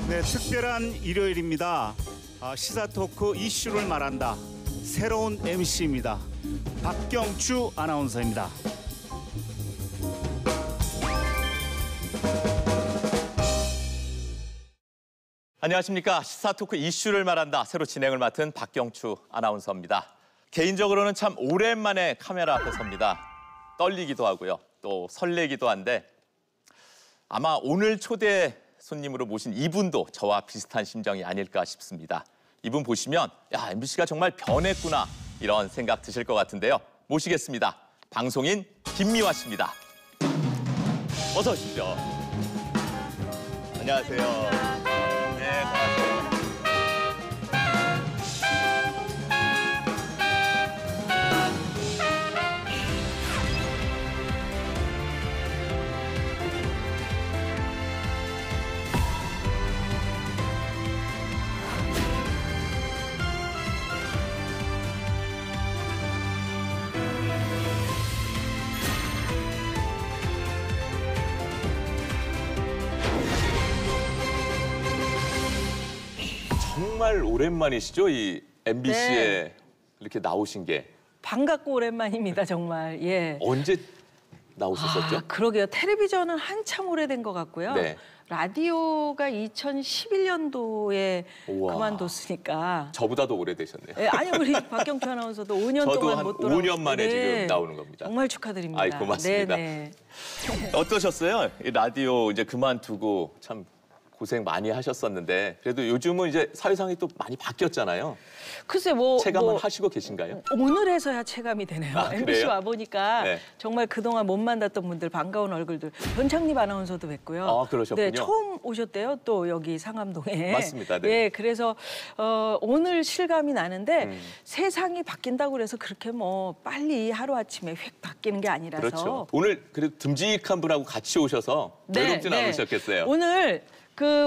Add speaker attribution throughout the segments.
Speaker 1: 네, 특별한 일요일입니다. 시사 토크 이슈를 말한다. 새로운 MC입니다. 박경추 아나운서입니다.
Speaker 2: 안녕하십니까. 시사 토크 이슈를 말한다. 새로 진행을 맡은 박경추 아나운서입니다. 개인적으로는 참 오랜만에 카메라 앞에 섭니다. 떨리기도 하고요. 또 설레기도 한데 아마 오늘 초대 손님으로 모신 이분도 저와 비슷한 심정이 아닐까 싶습니다. 이분 보시면 야, MBC가 정말 변했구나 이런 생각 드실 것 같은데요. 모시겠습니다. 방송인 김미화 씨입니다. 어서 오십시오. 안녕하세요. 네, 반갑습니다. 정말 오랜만이시죠? 이 MBC에
Speaker 3: 네.
Speaker 2: 이렇게 나오신 게.
Speaker 3: 반갑고 오랜만입니다, 정말. 예.
Speaker 2: 언제 나오셨었죠?
Speaker 3: 그러게요. 텔레비전은 한참 오래된 것 같고요.
Speaker 2: 네.
Speaker 3: 라디오가 2011년도에
Speaker 2: 우와.
Speaker 3: 그만뒀으니까.
Speaker 2: 저보다도 오래되셨네요.
Speaker 3: 예, 아니 우리 박경추 아나운서도 5년
Speaker 2: 저도
Speaker 3: 동안
Speaker 2: 한
Speaker 3: 못 돌아오셨어요.
Speaker 2: 5년 만에
Speaker 3: 네.
Speaker 2: 지금 나오는 겁니다.
Speaker 3: 정말 축하드립니다.
Speaker 2: 아이, 고맙습니다.
Speaker 3: 네네.
Speaker 2: 어떠셨어요? 이 라디오 이제 그만두고 참 고생 많이 하셨었는데 그래도 요즘은 이제 사회상이 또 많이 바뀌었잖아요.
Speaker 3: 글쎄 뭐
Speaker 2: 체감을 하시고 계신가요?
Speaker 3: 오늘에서야 체감이 되네요.
Speaker 2: 아,
Speaker 3: MBC
Speaker 2: 그래요?
Speaker 3: 와 보니까
Speaker 2: 네.
Speaker 3: 정말 그동안 못 만났던 분들 반가운 얼굴들. 변창립 아나운서도 뵀고요.
Speaker 2: 아, 그러셨군요.
Speaker 3: 네, 처음 오셨대요. 또 여기 상암동에.
Speaker 2: 맞습니다. 네.
Speaker 3: 예, 그래서 오늘 실감이 나는데 세상이 바뀐다고 그래서 그렇게 뭐 빨리 하루아침에 휙 바뀌는 게 아니라서.
Speaker 2: 그렇죠. 오늘 그래도 듬직한 분하고 같이 오셔서 외롭진 않으셨겠어요.
Speaker 3: 오늘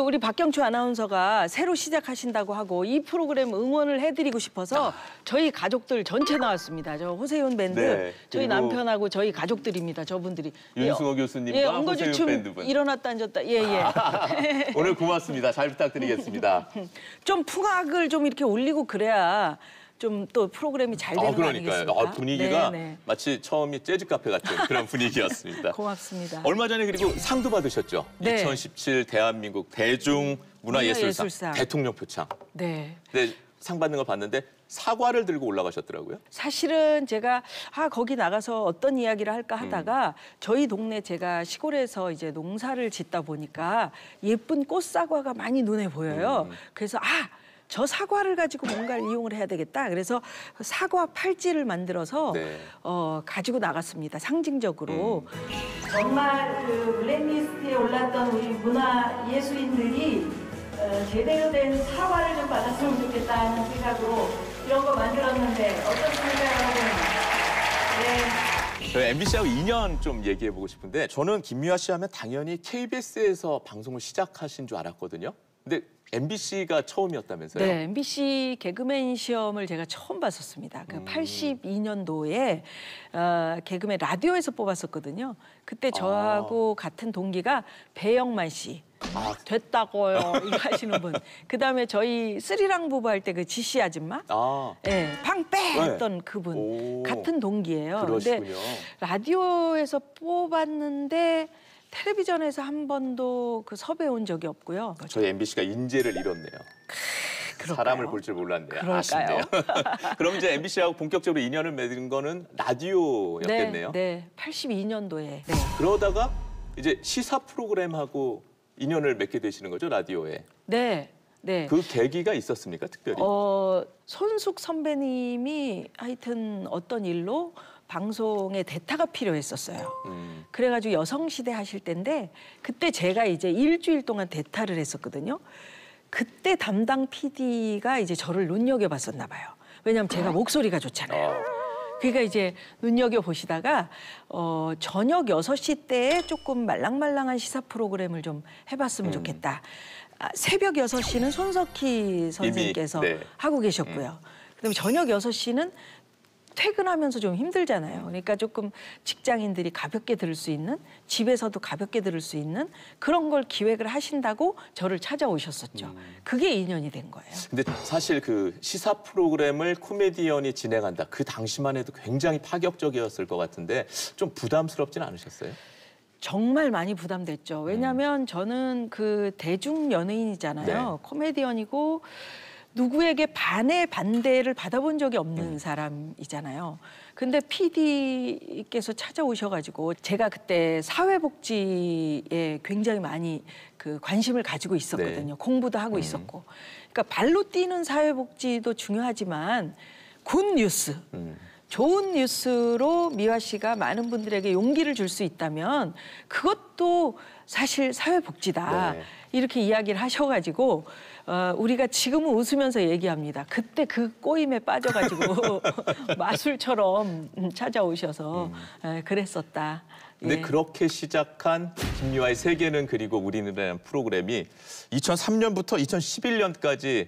Speaker 3: 우리 박경추 아나운서가 새로 시작하신다고 하고 이 프로그램 응원을 해드리고 싶어서 저희 가족들 전체 나왔습니다. 저 호세윤 밴드,
Speaker 2: 네,
Speaker 3: 저희
Speaker 2: 그리고
Speaker 3: 남편하고 저희 가족들입니다. 저분들이.
Speaker 2: 윤승호 교수님과 호세윤
Speaker 3: 엉거주춤
Speaker 2: 밴드분.
Speaker 3: 일어났다 앉았다. 예, 예.
Speaker 2: 오늘 고맙습니다. 잘 부탁드리겠습니다.
Speaker 3: 좀 풍악을 좀 이렇게 올리고 그래야 좀 또 프로그램이 잘 되는 거
Speaker 2: 그러니까요.
Speaker 3: 아니겠습니까?
Speaker 2: 분위기가
Speaker 3: 네, 네.
Speaker 2: 마치 처음이 재즈 카페 같은 그런 분위기였습니다.
Speaker 3: 고맙습니다.
Speaker 2: 얼마 전에 그리고 상도 받으셨죠?
Speaker 3: 네.
Speaker 2: 2017 대한민국 대중문화예술상
Speaker 3: 문화예술상.
Speaker 2: 대통령 표창.
Speaker 3: 네.
Speaker 2: 근데 상 받는 걸 봤는데 사과를 들고 올라가셨더라고요.
Speaker 3: 사실은 제가 거기 나가서 어떤 이야기를 할까 하다가 저희 동네 제가 시골에서 이제 농사를 짓다 보니까 예쁜 꽃사과가 많이 눈에 보여요. 그래서 저 사과를 가지고 뭔가를 이용을 해야 되겠다. 그래서 사과 팔찌를 만들어서
Speaker 2: 네.
Speaker 3: 가지고 나갔습니다. 상징적으로. 정말 그 블랙리스트에 올랐던 우리 문화 예술인들이 제대로 된 사과를 좀 받았으면 좋겠다는 생각으로 이런 거 만들었는데 어떻습니까, 여러분? 네.
Speaker 2: 저희 MBC하고 2년 좀 얘기해보고 싶은데 저는 김미화 씨 하면 당연히 KBS에서 방송을 시작하신 줄 알았거든요. 근데 MBC가 처음이었다면서요?
Speaker 3: 네, MBC 개그맨 시험을 제가 처음 봤었습니다. 그 82년도에 개그맨 라디오에서 뽑았었거든요. 그때 저하고 같은 동기가 배영만 씨. 됐다고요 이거 하시는 분. 그다음에 저희 쓰리랑 부부 할 때 그 지씨 아줌마, 네, 팡빼 했던 그분.
Speaker 2: 오,
Speaker 3: 같은 동기예요.
Speaker 2: 그러시군요.
Speaker 3: 근데 라디오에서 뽑았는데 텔레비전에서 한 번도 섭외 온 적이 없고요.
Speaker 2: 저희 MBC가 인재를 잃었네요.
Speaker 3: 그럴까요?
Speaker 2: 사람을 볼 줄 몰랐네요.
Speaker 3: 그럴까요?
Speaker 2: 아쉽네요. 그럼 이제 MBC하고 본격적으로 인연을 맺은 거는 라디오였겠네요.
Speaker 3: 네, 82년도에. 네.
Speaker 2: 그러다가 이제 시사 프로그램하고 인연을 맺게 되시는 거죠, 라디오에.
Speaker 3: 네. 네.
Speaker 2: 그 계기가 있었습니까, 특별히?
Speaker 3: 손숙 선배님이 하여튼 어떤 일로 방송에 대타가 필요했었어요. 그래가지고 여성시대 하실 때인데 그때 제가 이제 일주일 동안 대타를 했었거든요. 그때 담당 PD가 이제 저를 눈여겨봤었나 봐요. 왜냐하면 제가 목소리가 좋잖아요. 그러니까 이제 눈여겨보시다가 저녁 6시 때에 조금 말랑말랑한 시사 프로그램을 좀 해봤으면 좋겠다. 새벽 6시는 손석희 선생님께서
Speaker 2: 네.
Speaker 3: 하고 계셨고요. 그다음에 저녁 6시는 퇴근하면서 좀 힘들잖아요. 그러니까 조금 직장인들이 가볍게 들을 수 있는, 집에서도 가볍게 들을 수 있는 그런 걸 기획을 하신다고 저를 찾아오셨었죠. 그게 인연이 된 거예요.
Speaker 2: 근데 사실 그 시사 프로그램을 코미디언이 진행한다. 그 당시만 해도 굉장히 파격적이었을 것 같은데 좀 부담스럽진 않으셨어요?
Speaker 3: 정말 많이 부담됐죠. 왜냐하면 저는 그 대중 연예인이잖아요.
Speaker 2: 네.
Speaker 3: 코미디언이고 누구에게 반대를 받아본 적이 없는 사람이잖아요. 근데 PD께서 찾아오셔가지고 제가 그때 사회복지에 굉장히 많이 그 관심을 가지고 있었거든요.
Speaker 2: 네.
Speaker 3: 공부도 하고 있었고. 그러니까 발로 뛰는 사회복지도 중요하지만 굿 뉴스. 좋은 뉴스로 미화 씨가 많은 분들에게 용기를 줄 수 있다면 그것도 사실 사회복지다.
Speaker 2: 네.
Speaker 3: 이렇게 이야기를 하셔가지고 우리가 지금은 웃으면서 얘기합니다. 그때 그 꼬임에 빠져가지고 마술처럼 찾아오셔서 그랬었다.
Speaker 2: 근데
Speaker 3: 예.
Speaker 2: 그렇게 시작한 김미화의 세계는 그리고 우리는이라는 프로그램이 2003년부터 2011년까지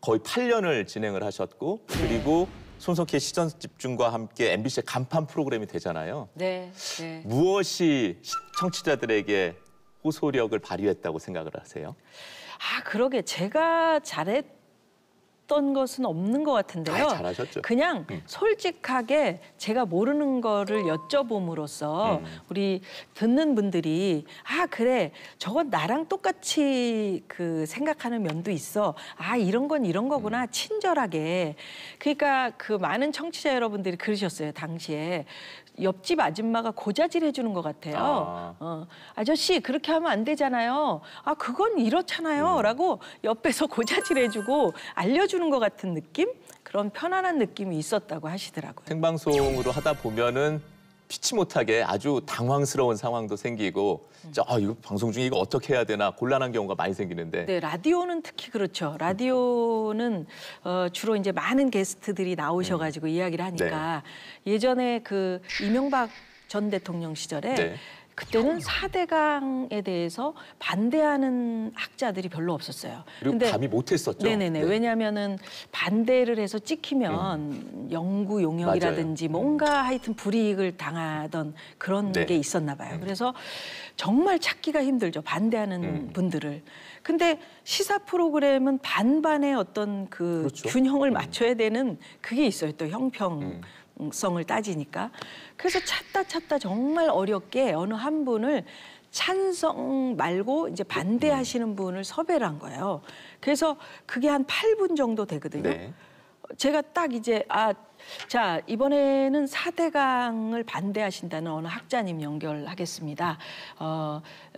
Speaker 2: 거의 8년을 진행을 하셨고 그리고 손석희의 시선 집중과 함께 MBC의 간판 프로그램이 되잖아요.
Speaker 3: 네, 네.
Speaker 2: 무엇이 청취자들에게 호소력을 발휘했다고 생각을 하세요?
Speaker 3: 그러게 제가 잘했던 것은 없는 것 같은데요.
Speaker 2: 잘하셨죠.
Speaker 3: 그냥 솔직하게 제가 모르는 거를 여쭤봄으로써 우리 듣는 분들이 그래 저건 나랑 똑같이 그 생각하는 면도 있어. 이런 건 이런 거구나. 친절하게. 그러니까 그 많은 청취자 여러분들이 그러셨어요. 당시에. 옆집 아줌마가 고자질 해주는 것 같아요. 아저씨 그렇게 하면 안 되잖아요. 그건 이렇잖아요. 라고 옆에서 고자질 해주고 알려주는 것 같은 느낌? 그런 편안한 느낌이 있었다고 하시더라고요.
Speaker 2: 생방송으로 하다 보면은 피치 못하게 아주 당황스러운 상황도 생기고 이거 방송 중에 이거 어떻게 해야 되나 곤란한 경우가 많이 생기는데
Speaker 3: 네, 라디오는 특히 그렇죠. 라디오는 주로 이제 많은 게스트들이 나오셔가지고 이야기를 하니까 예전에 그 이명박 전 대통령 시절에
Speaker 2: 네.
Speaker 3: 그때는 4대강에 대해서 반대하는 학자들이 별로 없었어요.
Speaker 2: 그리고 감히 못했었죠.
Speaker 3: 네네네.
Speaker 2: 네.
Speaker 3: 왜냐하면은 반대를 해서 찍히면 연구 용역이라든지
Speaker 2: 맞아요.
Speaker 3: 뭔가 하여튼 불이익을 당하던 그런
Speaker 2: 네.
Speaker 3: 게 있었나 봐요. 그래서 정말 찾기가 힘들죠. 반대하는 분들을. 근데 시사 프로그램은 반반의 어떤 그
Speaker 2: 그렇죠.
Speaker 3: 균형을 맞춰야 되는 그게 있어요. 또 형평성을 따지니까. 그래서 찾다 정말 어렵게 어느 한 분을 찬성 말고 이제 반대하시는 분을 섭외를 한 거예요. 그래서 그게 한 8분 정도 되거든요.
Speaker 2: 네.
Speaker 3: 제가 딱 이제 자 이번에는 4대강을 반대하신다는 어느 학자님 연결하겠습니다.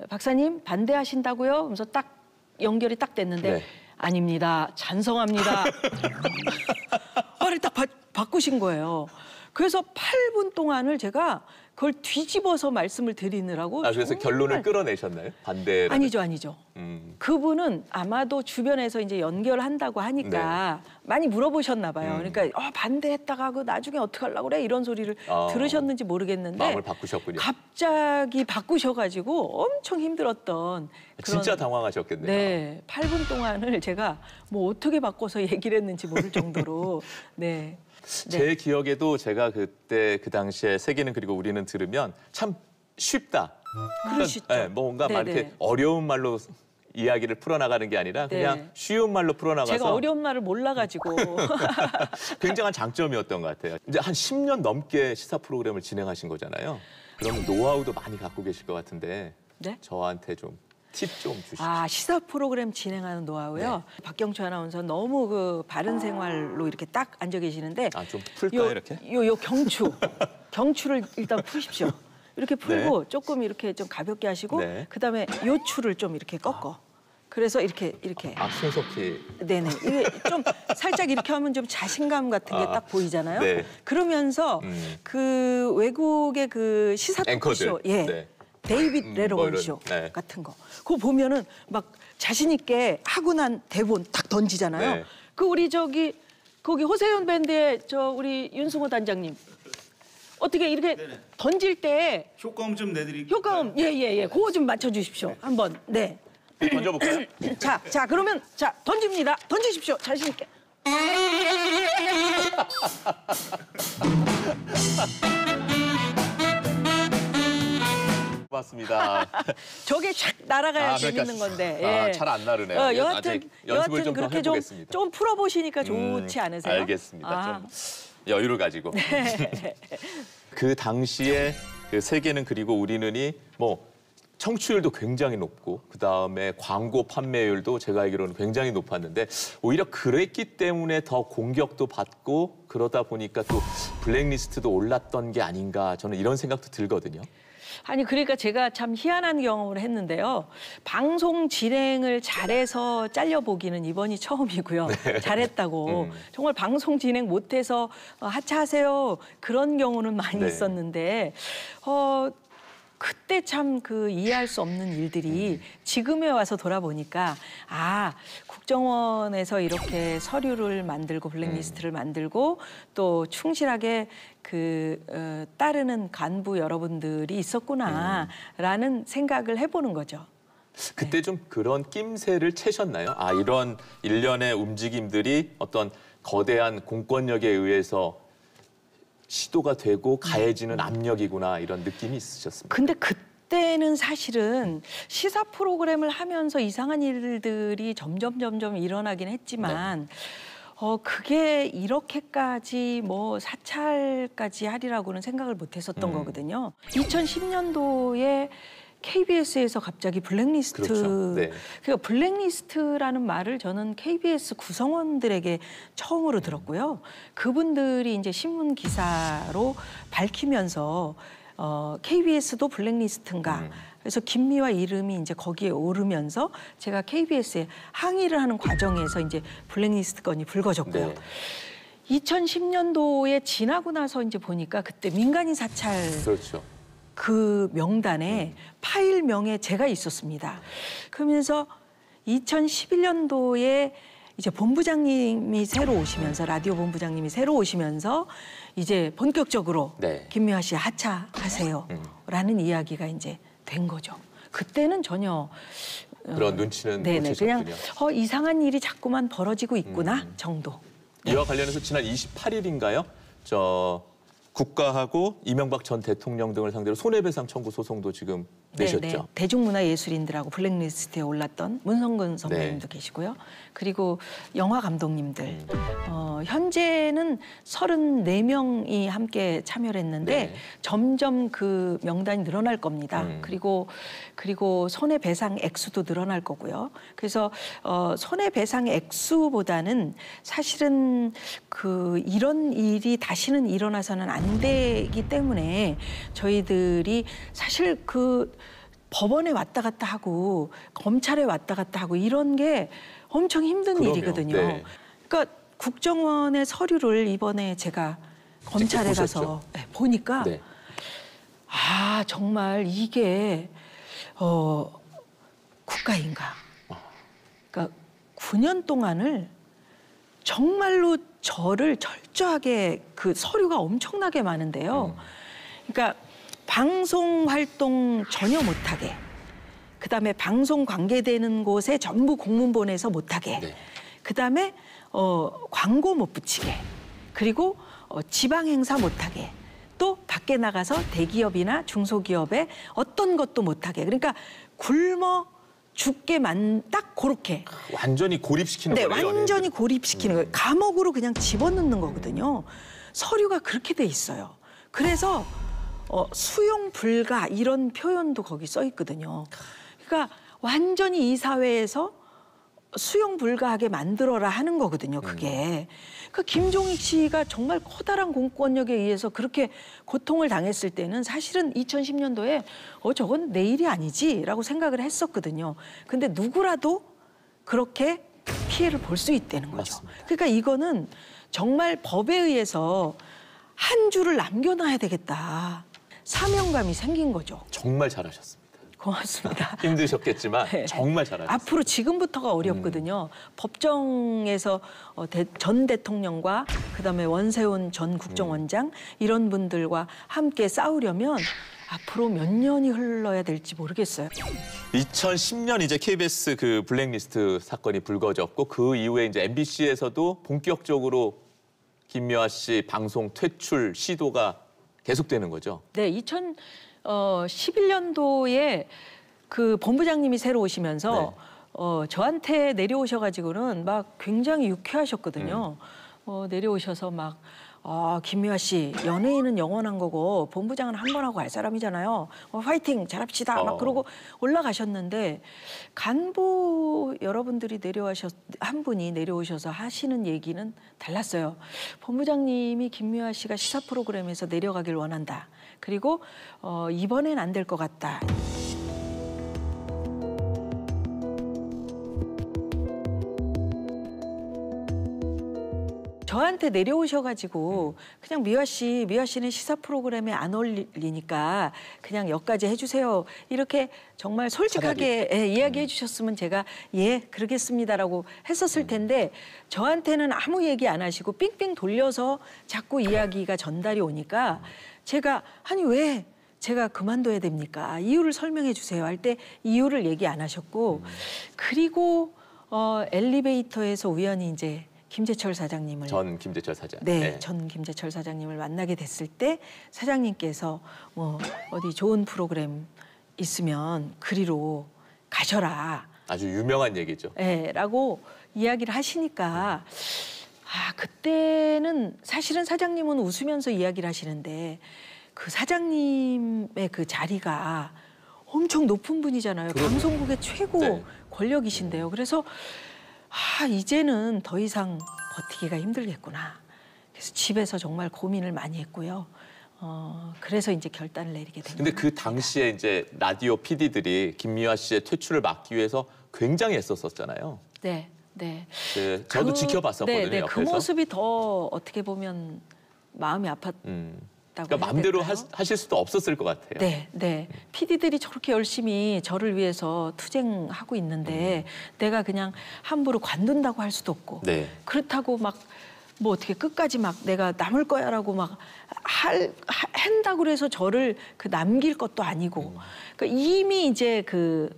Speaker 3: 박사님 반대하신다고요? 그래서 딱 연결이 딱 됐는데
Speaker 2: 네.
Speaker 3: 아닙니다. 찬성합니다. 말을 딱 바꾸신 거예요. 그래서 8분 동안을 제가 그걸 뒤집어서 말씀을 드리느라고
Speaker 2: 그래서
Speaker 3: 정말
Speaker 2: 결론을 끌어내셨나요? 반대.
Speaker 3: 아니죠. 그분은 아마도 주변에서 이제 연결한다고 하니까 많이 물어보셨나 봐요. 그러니까 반대했다가 그 나중에 어떻게 하려고 그래 이런 소리를 들으셨는지 모르겠는데
Speaker 2: 마음을 바꾸셨군요.
Speaker 3: 갑자기 바꾸셔가지고 엄청 힘들었던 그런
Speaker 2: 진짜 당황하셨겠네요.
Speaker 3: 네, 8분 동안을 제가 뭐 어떻게 바꿔서 얘기를 했는지 모를 정도로 네.
Speaker 2: 제 기억에도 제가 그때 그 당시에 세계는 그리고 우리는 들으면 참 쉽다.
Speaker 3: 그러시죠.
Speaker 2: 뭔가 막
Speaker 3: 네네.
Speaker 2: 이렇게 어려운 말로 이야기를 풀어나가는 게 아니라 그냥
Speaker 3: 네.
Speaker 2: 쉬운 말로 풀어나가서
Speaker 3: 제가 어려운 말을 몰라가지고
Speaker 2: 굉장한 장점이었던 것 같아요. 이제 한 10년 넘게 시사 프로그램을 진행하신 거잖아요. 그러면 노하우도 많이 갖고 계실 것 같은데
Speaker 3: 네?
Speaker 2: 저한테 좀 팁 좀 주시죠.
Speaker 3: 시사 프로그램 진행하는 노하우요. 박경추 아나운서 너무 그 바른 생활로 이렇게 딱 앉아 계시는데
Speaker 2: 좀 풀까요, 이렇게?
Speaker 3: 요 경추를 일단 푸십시오. 이렇게 풀고 조금 이렇게 좀 가볍게 하시고 그다음에 요 추를 좀 이렇게 꺾어. 그래서 이렇게
Speaker 2: 손석희.
Speaker 3: 네네. 이게 좀 살짝 이렇게 하면 좀 자신감 같은 게 딱 보이잖아요.
Speaker 2: 네.
Speaker 3: 그러면서 그 외국의 그 시사
Speaker 2: 앵커들.
Speaker 3: 토크쇼, 데이빗 레로건 쇼 같은 거, 그거 보면은 막 자신 있게 하고 난 대본 딱 던지잖아요.
Speaker 2: 네.
Speaker 3: 그 우리 거기 호세윤 밴드의 우리 윤승호 단장님 어떻게 이렇게 던질 때
Speaker 1: 효과음 좀 내드릴게요.
Speaker 3: 효과음 그거 좀 맞춰주십시오. 한번
Speaker 2: 던져볼까요?
Speaker 3: 자 그러면 던집니다. 던지십시오. 자신 있게.
Speaker 2: 맞습니다.
Speaker 3: 저게 샥 날아가야 재밌는 건데.
Speaker 2: 잘 안 나르네요.
Speaker 3: 여하튼
Speaker 2: 연습을 좀 더
Speaker 3: 그렇게
Speaker 2: 해보겠습니다.
Speaker 3: 좀 풀어보시니까 좋지 않으세요?
Speaker 2: 알겠습니다. 좀 여유를 가지고. 그 당시에 그 세계는 그리고 우리는이 뭐 청취율도 굉장히 높고 그다음에 광고 판매율도 제가 알기로는 굉장히 높았는데 오히려 그랬기 때문에 더 공격도 받고 그러다 보니까 또 블랙리스트도 올랐던 게 아닌가 저는 이런 생각도 들거든요.
Speaker 3: 아니 그러니까 제가 참 희한한 경험을 했는데요. 방송 진행을 잘해서 잘려보기는 이번이 처음이고요. 잘했다고. 정말 방송 진행 못해서 하차하세요. 그런 경우는 많이 있었는데 그때 참 그 이해할 수 없는 일들이 지금에 와서 돌아보니까 국정원에서 이렇게 서류를 만들고 블랙리스트를 만들고 또 충실하게 따르는 간부 여러분들이 있었구나라는 생각을 해보는 거죠.
Speaker 2: 그때 좀 그런 낌새를 채셨나요? 이런 일련의 움직임들이 어떤 거대한 공권력에 의해서 시도가 되고 가해지는 압력이구나 이런 느낌이 있으셨습니까?
Speaker 3: 근데 그때는 사실은 시사 프로그램을 하면서 이상한 일들이 점점 일어나긴 했지만 그게 이렇게까지 사찰까지 하리라고는 생각을 못 했었던 거거든요. 2010년도에 KBS에서 갑자기 블랙리스트, 그러니까 블랙리스트라는 말을 저는 KBS 구성원들에게 처음으로 들었고요. 그분들이 이제 신문 기사로 밝히면서 KBS도 블랙리스트인가. 그래서 김미화 이름이 이제 거기에 오르면서 제가 KBS에 항의를 하는 과정에서 이제 블랙리스트 건이 불거졌고요. 2010년도에 지나고 나서 이제 보니까 그때 민간인 사찰 그 명단에 파일명에 제가 있었습니다. 그러면서 2011년도에 이제 본부장님이 새로 오시면서 라디오 본부장님이 새로 오시면서 이제 본격적으로 김미화 씨 하차하세요라는 이야기가 이제 된 거죠. 그때는 전혀
Speaker 2: 그런 눈치는 못 채셨군요.
Speaker 3: 그냥 이상한 일이 자꾸만 벌어지고 있구나 정도.
Speaker 2: 이와 관련해서 지난 28일인가요? 국가하고 이명박 전 대통령 등을 상대로 손해배상 청구 소송도 지금 내셨죠?
Speaker 3: 대중문화예술인들하고 블랙리스트에 올랐던 문성근 선배님도 계시고요. 그리고 영화 감독님들. 현재는 34명이 함께 참여를 했는데 점점 그 명단이 늘어날 겁니다. 그리고 손해배상 액수도 늘어날 거고요. 그래서 손해배상 액수보다는 사실은 이런 일이 다시는 일어나서는 안 되기 때문에 저희들이 사실 법원에 왔다 갔다 하고 검찰에 왔다 갔다 하고 이런 게 엄청 힘든 일이거든요. 그러니까 국정원의 서류를 이번에 제가 검찰에 가서 보니까 정말 이게 국가인가. 그러니까 9년 동안을 정말로 저를 철저하게 그 서류가 엄청나게 많은데요. 그러니까 방송 활동 전혀 못하게, 그다음에 방송 관계되는 곳에 전부 공문 보내서 못하게, 그다음에 광고 못 붙이게, 그리고 지방 행사 못하게, 또 밖에 나가서 대기업이나 중소기업에 어떤 것도 못하게. 그러니까 굶어 죽게만 딱 그렇게
Speaker 2: 완전히 고립시키는 거예요.
Speaker 3: 완전히 고립시키는 거예요. 감옥으로 그냥 집어넣는 거거든요. 서류가 그렇게 돼 있어요. 그래서 수용 불가 이런 표현도 거기 써 있거든요. 그러니까 완전히 이 사회에서 수용 불가하게 만들어라 하는 거거든요, 그게. 그 김종익 씨가 정말 커다란 공권력에 의해서 그렇게 고통을 당했을 때는 사실은 2010년도에 저건 내 일이 아니지라고 생각을 했었거든요. 근데 누구라도 그렇게 피해를 볼 수 있다는 거죠.
Speaker 2: 맞습니다.
Speaker 3: 그러니까 이거는 정말 법에 의해서 한 줄을 남겨놔야 되겠다. 사명감이 생긴 거죠.
Speaker 2: 정말 잘하셨습니다.
Speaker 3: 고맙습니다.
Speaker 2: 힘드셨겠지만
Speaker 3: 네.
Speaker 2: 정말 잘하셨어요.
Speaker 3: 앞으로 지금부터가 어렵거든요. 법정에서 전 대통령과 그다음에 원세훈 전 국정원장 이런 분들과 함께 싸우려면 앞으로 몇 년이 흘러야 될지 모르겠어요.
Speaker 2: 2010년 이제 KBS 그 블랙리스트 사건이 불거졌고 그 이후에 이제 MBC에서도 본격적으로 김미화 씨 방송 퇴출 시도가 계속되는 거죠.
Speaker 3: 네, 2011년도에 그 본부장님이 새로 오시면서 저한테 내려오셔가지고는 막 굉장히 유쾌하셨거든요. 내려오셔서 막 김미화 씨 연예인은 영원한 거고 본부장은 한 번 하고 갈 사람이잖아요. 화이팅 잘합시다. 막 그러고 올라가셨는데 간부 여러분들이 한 분이 내려오셔서 하시는 얘기는 달랐어요. 본부장님이 김미화 씨가 시사 프로그램에서 내려가길 원한다. 그리고 이번엔 안 될 것 같다. 저한테 내려오셔가지고 그냥 미화 씨는 시사 프로그램에 안 어울리니까 그냥 여기까지 해주세요. 이렇게 정말 솔직하게 이야기해 주셨으면 제가 그러겠습니다라고 했었을 텐데 저한테는 아무 얘기 안 하시고 삥삥 돌려서 자꾸 이야기가 전달이 오니까 제가 아니 왜 제가 그만둬야 됩니까? 이유를 설명해 주세요 할 때 이유를 얘기 안 하셨고 그리고 엘리베이터에서 우연히 이제 김재철 사장님을
Speaker 2: 전 김재철 사장.
Speaker 3: 네, 전 김재철 사장님을 만나게 됐을 때 사장님께서 어디 좋은 프로그램 있으면 그리로 가셔라.
Speaker 2: 아주 유명한 얘기죠.
Speaker 3: 네, 라고 이야기를 하시니까 그때는 사실은 사장님은 웃으면서 이야기를 하시는데 그 사장님의 그 자리가 엄청 높은 분이잖아요. 방송국의 최고 권력이신데요. 그래서 이제는 더 이상 버티기가 힘들겠구나. 그래서 집에서 정말 고민을 많이 했고요. 그래서 이제 결단을 내리게 된 거예요.
Speaker 2: 근데 그 당시에 이제 라디오 PD들이 김미화 씨의 퇴출을 막기 위해서 굉장히 애썼었잖아요.
Speaker 3: 네.
Speaker 2: 저도 지켜봤었거든요.
Speaker 3: 네, 그
Speaker 2: 옆에서.
Speaker 3: 모습이 더 어떻게 보면 마음이 아팠다고
Speaker 2: 그러니까 마음대로 하실 수도 없었을 것 같아요.
Speaker 3: 네. PD들이 저렇게 열심히 저를 위해서 투쟁하고 있는데 내가 그냥 함부로 관둔다고 할 수도 없고 그렇다고 막 뭐 어떻게 끝까지 막 내가 남을 거야라고 막 한다고 그래서 저를 그 남길 것도 아니고 그러니까 이미 이제 그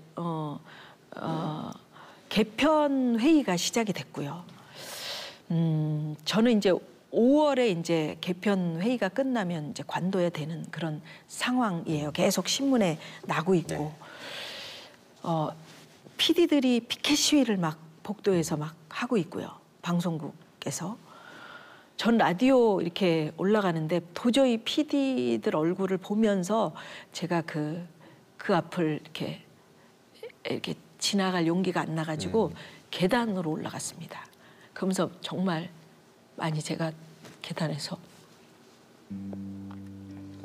Speaker 3: 개편 회의가 시작이 됐고요. 저는 이제 5월에 이제 개편 회의가 끝나면 이제 관둬야 되는 그런 상황이에요. 계속 신문에 나고 있고, PD들이 피켓 시위를 막 복도에서 막 하고 있고요. 방송국에서. 전 라디오 이렇게 올라가는데 도저히 PD들 얼굴을 보면서 제가 그 앞을 이렇게 지나갈 용기가 안 나가지고 계단으로 올라갔습니다. 그러면서 정말 많이 제가 계단에서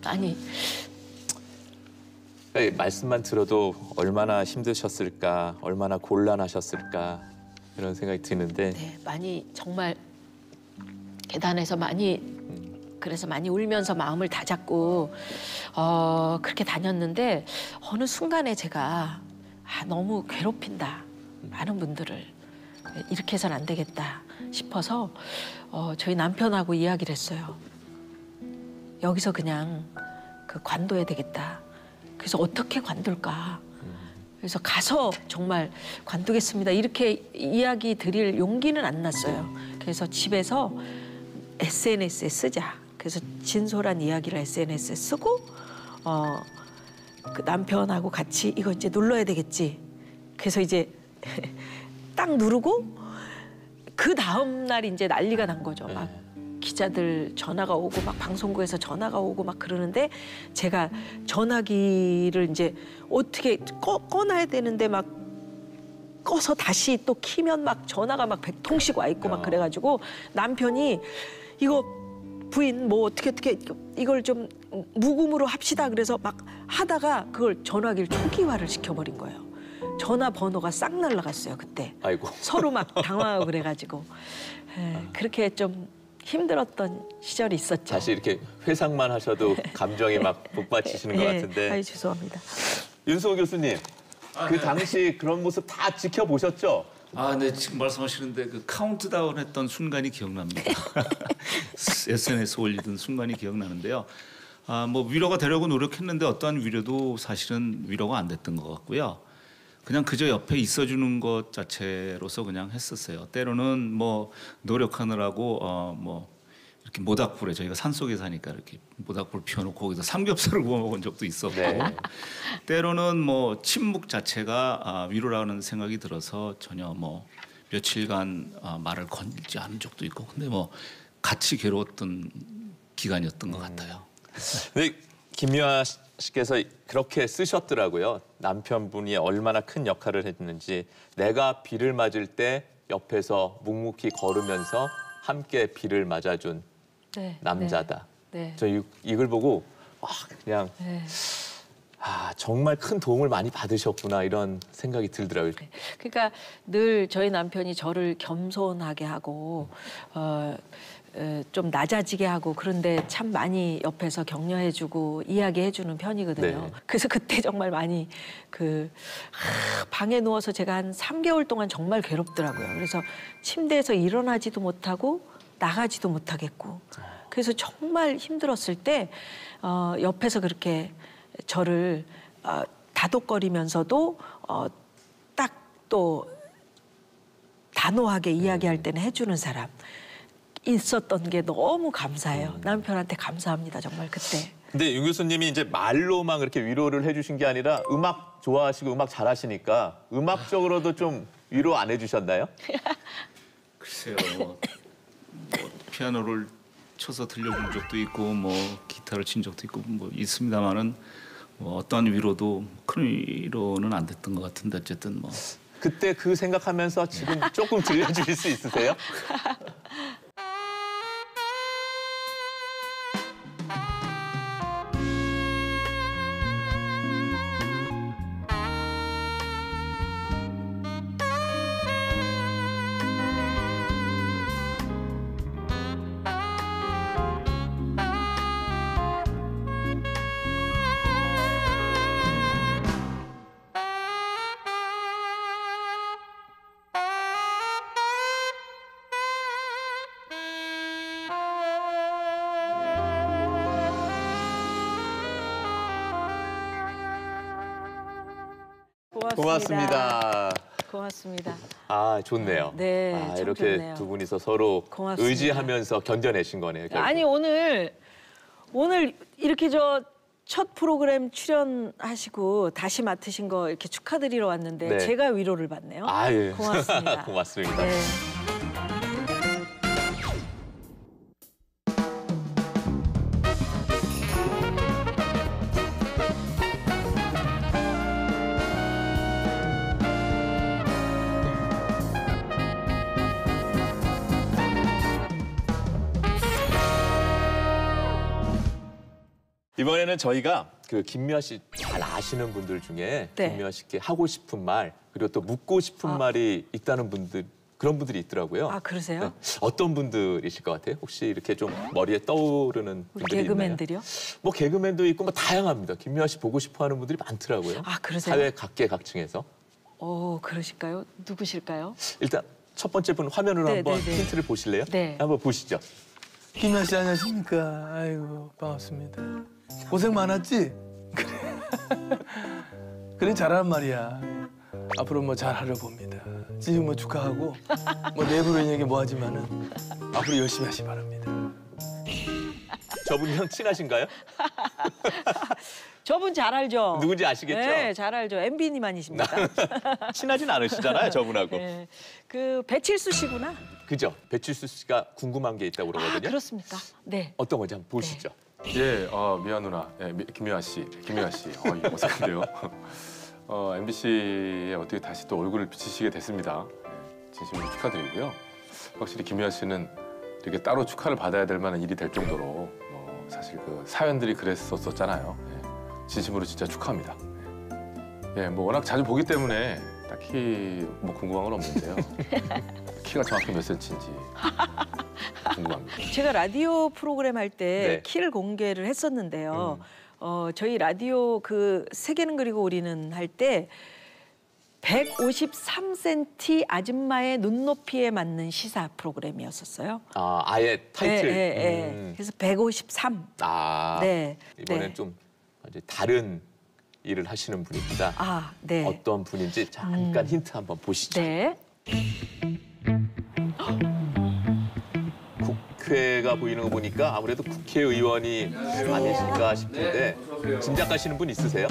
Speaker 3: 많이
Speaker 2: 말씀만 들어도 얼마나 힘드셨을까, 얼마나 곤란하셨을까 이런 생각이 드는데
Speaker 3: 네, 많이 정말 계단에서 많이 그래서 많이 울면서 마음을 다잡고 그렇게 다녔는데 어느 순간에 제가 너무 괴롭힌다 많은 분들을 이렇게 해서는 안 되겠다 싶어서 저희 남편하고 이야기를 했어요. 여기서 그냥 관둬야 되겠다. 그래서 어떻게 관둘까? 그래서 가서 정말 관두겠습니다. 이렇게 이야기 드릴 용기는 안 났어요. 그래서 집에서 SNS에 쓰자. 그래서 진솔한 이야기를 SNS에 쓰고 그 남편하고 같이 이거 이제 눌러야 되겠지. 그래서 이제 딱 누르고 그 다음 날 이제 난리가 난 거죠. 막 기자들 전화가 오고 막 방송국에서 전화가 오고 막 그러는데 제가 전화기를 이제 어떻게 꺼놔야 되는데 막 꺼서 다시 또 키면 막 전화가 막 100통씩 와 있고 막 그래가지고 남편이 이거 부인 뭐 어떻게 이걸 좀 무금으로 합시다 그래서 막 하다가 그걸 전화기를 초기화를 시켜버린 거예요. 전화번호가 싹 날라갔어요 그때.
Speaker 2: 아이고.
Speaker 3: 서로 막 당황하고 그래가지고 그렇게 좀 힘들었던 시절이 있었죠.
Speaker 2: 다시 이렇게 회상만 하셔도 감정이 막 북받치시는 것 같은데.
Speaker 3: 아유 죄송합니다.
Speaker 2: 윤수호 교수님, 그 당시 그런 모습 다 지켜보셨죠?
Speaker 1: 네, 지금 말씀하시는데 그 카운트다운 했던 순간이 기억납니다. SNS 올리던 순간이 기억나는데요. 뭐 위로가 되려고 노력했는데 어떠한 위로도 사실은 위로가 안 됐던 것 같고요. 그냥 그저 옆에 있어주는 것 자체로서 그냥 했었어요. 때로는 뭐 노력하느라고 뭐 이렇게 모닥불에 저희가 산속에 사니까 이렇게 모닥불 피워놓고 거기서 삼겹살을 구워 먹은 적도 있었고
Speaker 2: 네.
Speaker 1: 때로는 뭐 침묵 자체가 위로라는 생각이 들어서 전혀 뭐 며칠간 말을 건지 않은 적도 있고 근데 뭐 같이 괴로웠던 기간이었던 것 같아요.
Speaker 2: 근데 김미화 씨께서 그렇게 쓰셨더라고요. 남편분이 얼마나 큰 역할을 했는지 내가 비를 맞을 때 옆에서 묵묵히 걸으면서 함께 비를 맞아준
Speaker 3: 네,
Speaker 2: 남자다.
Speaker 3: 네.
Speaker 2: 저 이걸 보고 그냥 정말 큰 도움을 많이 받으셨구나 이런 생각이 들더라고요.
Speaker 3: 그러니까 늘 저희 남편이 저를 겸손하게 하고 좀 낮아지게 하고 그런데 참 많이 옆에서 격려해주고 이야기해주는 편이거든요.
Speaker 2: 네.
Speaker 3: 그래서 그때 정말 많이 방에 누워서 제가 한 3개월 동안 정말 괴롭더라고요. 그래서 침대에서 일어나지도 못하고 나가지도 못하겠고 그래서 정말 힘들었을 때 옆에서 그렇게 저를 다독거리면서도 딱 또 단호하게 이야기할 때는 해주는 사람 있었던 게 너무 감사해요. 남편한테 감사합니다. 정말 그때.
Speaker 2: 근데 윤 교수님이 이제 말로만 그렇게 위로를 해주신 게 아니라 음악 좋아하시고 음악 잘하시니까 음악적으로도 좀 위로 안 해주셨나요?
Speaker 1: 글쎄요. 뭐 피아노를 쳐서 들려준 적도 있고 뭐 기타를 친 적도 있고 뭐 있습니다만은 뭐 어떠한 위로도 큰 위로는 안 됐던 것 같은데 어쨌든 뭐
Speaker 2: 그때 그 생각하면서 지금 조금 들려주실 수 있으세요? 고맙습니다.
Speaker 3: 고맙습니다.
Speaker 2: 좋네요.
Speaker 3: 네, 참
Speaker 2: 이렇게
Speaker 3: 좋네요.
Speaker 2: 두 분이서 서로
Speaker 3: 고맙습니다.
Speaker 2: 의지하면서 견뎌내신 거네요. 결국.
Speaker 3: 아니 오늘 이렇게 첫 프로그램 출연하시고 다시 맡으신 거 이렇게 축하드리러 왔는데
Speaker 2: 네.
Speaker 3: 제가 위로를 받네요.
Speaker 2: 예.
Speaker 3: 고맙습니다.
Speaker 2: 고맙습니다.
Speaker 3: 네.
Speaker 2: 이번에는 저희가 그 김미화 씨 잘 아시는 분들 중에
Speaker 3: 네.
Speaker 2: 김미화 씨께 하고 싶은 말 그리고 또 묻고 싶은 말이 있다는 그런 분들이 있더라고요.
Speaker 3: 그러세요?
Speaker 2: 네. 어떤 분들이실 것 같아요? 혹시 이렇게 좀 머리에 떠오르는
Speaker 3: 우리
Speaker 2: 분들이
Speaker 3: 개그맨들이요?
Speaker 2: 있나요? 뭐 개그맨도 있고 뭐 다양합니다. 김미화 씨 보고 싶어하는 분들이 많더라고요.
Speaker 3: 그러세요?
Speaker 2: 사회 각계각층에서.
Speaker 3: 그러실까요? 누구실까요?
Speaker 2: 일단 첫 번째 분 화면으로
Speaker 3: 네,
Speaker 2: 한번
Speaker 3: 네, 네.
Speaker 2: 힌트를 보실래요?
Speaker 3: 네.
Speaker 2: 한번 보시죠.
Speaker 4: 김미아 씨 안녕하십니까? 아이고 반갑습니다. 고생 많았지? 그래 잘하는 말이야. 앞으로 뭐 잘하려 봅니다. 지금 뭐 축하하고 뭐 내부로 얘기 뭐 하지만은 앞으로 열심히 하시 바랍니다.
Speaker 2: 저분이랑 친하신가요?
Speaker 3: 저분 잘 알죠?
Speaker 2: 누군지 아시겠죠?
Speaker 3: 네, 잘 알죠. MB님만이십니다.
Speaker 2: 친하진 않으시잖아요, 저분하고.
Speaker 3: 네, 그 배칠수 씨구나.
Speaker 2: 그죠? 배칠수 씨가 궁금한 게 있다고 그러거든요.
Speaker 3: 그렇습니까? 네.
Speaker 2: 어떤 건지 한번 보시죠.
Speaker 5: 예, 미아 누나, 김미아 씨, 이거 어색한데요. MBC에 어떻게 다시 또 얼굴을 비치시게 됐습니다. 진심으로 축하드리고요. 확실히 김미아 씨는 이렇게 따로 축하를 받아야 될 만한 일이 될 정도로 사실 그 사연들이 그랬었잖아요. 예. 진심으로 진짜 축하합니다. 예, 뭐 워낙 자주 보기 때문에 딱히 뭐 궁금한 건 없는데요. 키가 정확히 몇 센치인지 궁금합니다.
Speaker 3: 제가 라디오 프로그램 할 때
Speaker 2: 네.
Speaker 3: 키를 공개를 했었는데요. 저희 라디오 그 세계는 그리고 우리는 할 때 153cm 아줌마의 눈높이에 맞는 시사 프로그램이었었어요.
Speaker 2: 아, 아예 타이틀.
Speaker 3: 예. 그래서 153.
Speaker 2: 아,
Speaker 3: 네.
Speaker 2: 이번엔
Speaker 3: 네.
Speaker 2: 좀 이제 다른 일을 하시는 분입니다.
Speaker 3: 아, 네.
Speaker 2: 어떤 분인지 잠깐 힌트 한번 보시죠.
Speaker 3: 네.
Speaker 2: 국회가 보이는 거 보니까 아무래도 국회의원이 아니실까 싶은데 짐작 가시는 분 있으세요?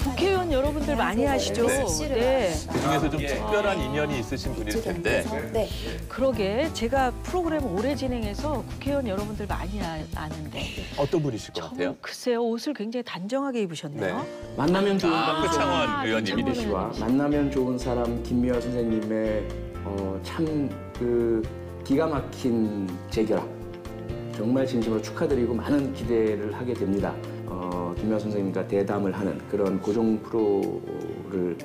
Speaker 3: 국회의원 여러분들 많이 아시죠? 네.
Speaker 2: 그중에서 좀 특별한 인연이 있으신 분일 텐데
Speaker 6: 네.
Speaker 3: 그러게 제가 프로그램 오래 진행해서 국회의원 여러분들 많이 아는데
Speaker 2: 어떤 분이실 것 같아요?
Speaker 3: 글쎄요, 옷을 굉장히 단정하게 입으셨네요.
Speaker 2: 네.
Speaker 7: 만나면 좋은 방송
Speaker 2: 표창원 의원님이
Speaker 3: 표창원
Speaker 2: 되시고
Speaker 7: 씨와 만나면 좋은 사람 김미화 선생님의 참 그 기가 막힌 재결합 정말 진심으로 축하드리고 많은 기대를 하게 됩니다. 김미화 선생님과 대담을 하는 그런 고정 프로를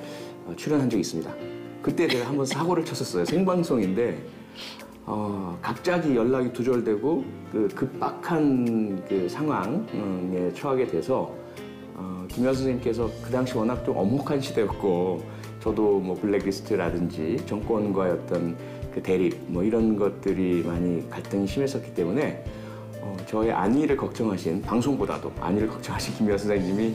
Speaker 7: 출연한 적이 있습니다. 그때 제가 한번 사고를 쳤었어요. 생방송인데 갑자기 연락이 두절되고 그 급박한 그 상황에 처하게 돼서 김미화 선생님께서 그 당시 워낙 좀 엄혹한 시대였고 저도 뭐 블랙리스트라든지 정권과의 어떤 그 대립 뭐 이런 것들이 많이 갈등이 심했었기 때문에 저의 안위를 걱정하신 방송보다도 안위를 걱정하신 김미화 선생님이